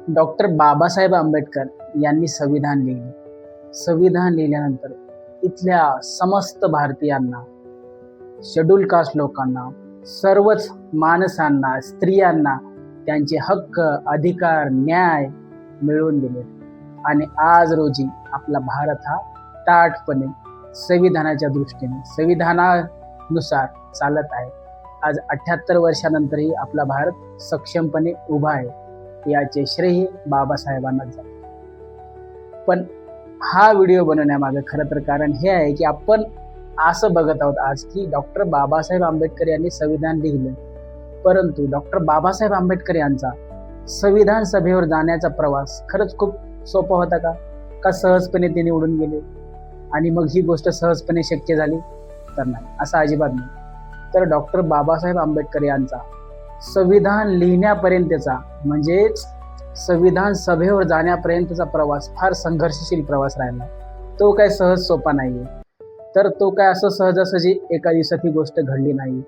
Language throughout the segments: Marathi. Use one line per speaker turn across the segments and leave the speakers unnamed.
डॉक्टर बाबासाहेब आंबेडकर यांनी संविधान लिहिले. संविधान लिहिल्यानंतर इथल्या समस्त भारतीयांना, शेड्यूल कास्ट लोकांना, सर्वच माणसांना, स्त्रियांना त्यांचे हक्क, अधिकार, न्याय मिळवून दिले. आणि आज रोजी आपला भारत हा ताठपणे संविधानाच्या दृष्टीने, संविधानानुसार चालत आहे. आज 78 वर्षानंतरही आपला भारत सक्षमपणे उभा आहे. याचे श्रेय बाबासाहेबांना जाते. पण हा व्हिडिओ बनवण्यामागे खरं तर कारण हे आहे की आपण असं बघत आहोत आज की डॉक्टर बाबासाहेब आंबेडकर यांनी संविधान लिहिलं, परंतु डॉक्टर बाबासाहेब आंबेडकर यांचा संविधान सभेवर जाण्याचा प्रवास खरंच खूप सोपा होता का सहजपणे ते निवडून गेले आणि मग ही गोष्ट सहजपणे शक्य झाली? तर नाही, असं अजिबात नाही. तर डॉक्टर बाबासाहेब आंबेडकर यांचा संविधान लिहिण्यापर्यंतचा, म्हणजेच संविधान सभेवर जाण्यापर्यंतचा प्रवास फार संघर्षशील प्रवास राहिला. तो काय सहज सोपा नाहीये. तर तो काय असं सहजासहजी एका दिवसात ही गोष्ट घडली नाही.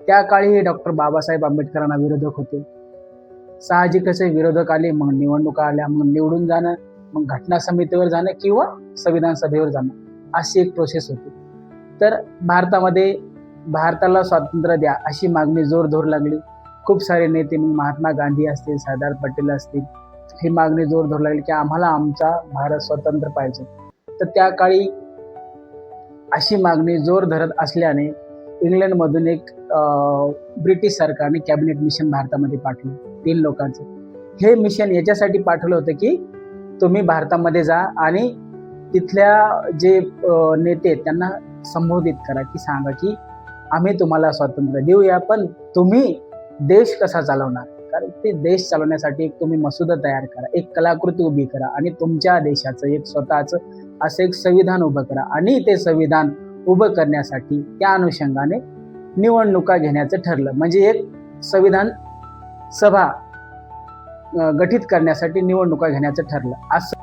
त्या काळी डॉक्टर बाबासाहेब आंबेडकरांना विरोधक होते. साहजिकच विरोधक आले, मग निवडणुका आल्या, मग निवडून जाणं, मग घटना समितीवर जाणं किंवा संविधान सभेवर जाणं, अशी एक प्रोसेस होती. तर भारताला स्वातंत्र्य द्या अशी मागणी जोर धरू लागली. खूप सारे नेते, मग महात्मा गांधी असतील, सरदार पटेल असतील, ही मागणी जोर धरू लागली की आम्हाला आमचा भारत स्वतंत्र पाहिजे. तर त्या काळी अशी मागणी जोर धरत असल्याने इंग्लंडमधून एक ब्रिटिश सरकारने कॅबिनेट मिशन भारतामध्ये पाठवलं, 3 लोकांचं. हे मिशन याच्यासाठी पाठवलं होतं की तुम्ही भारतामध्ये जा आणि तिथल्या जे नेते त्यांना संबोधित करा, की सांगा की आम्ही तुम्हाला स्वातंत्र्य देऊया, पण तुम्ही देश कसा चालवणार? कारण ते देश चालवण्यासाठी एक तुम्ही मसुदा तयार करा, एक कलाकृती उभी करा आणि तुमच्या देशाचं एक स्वतःचं असं एक संविधान उभं करा. आणि ते संविधान उभं करण्यासाठी त्या अनुषंगाने निवडणुका घेण्याचं ठरलं. म्हणजे एक संविधान सभा गठीत करण्यासाठी निवडणुका घेण्याचं ठरलं. असं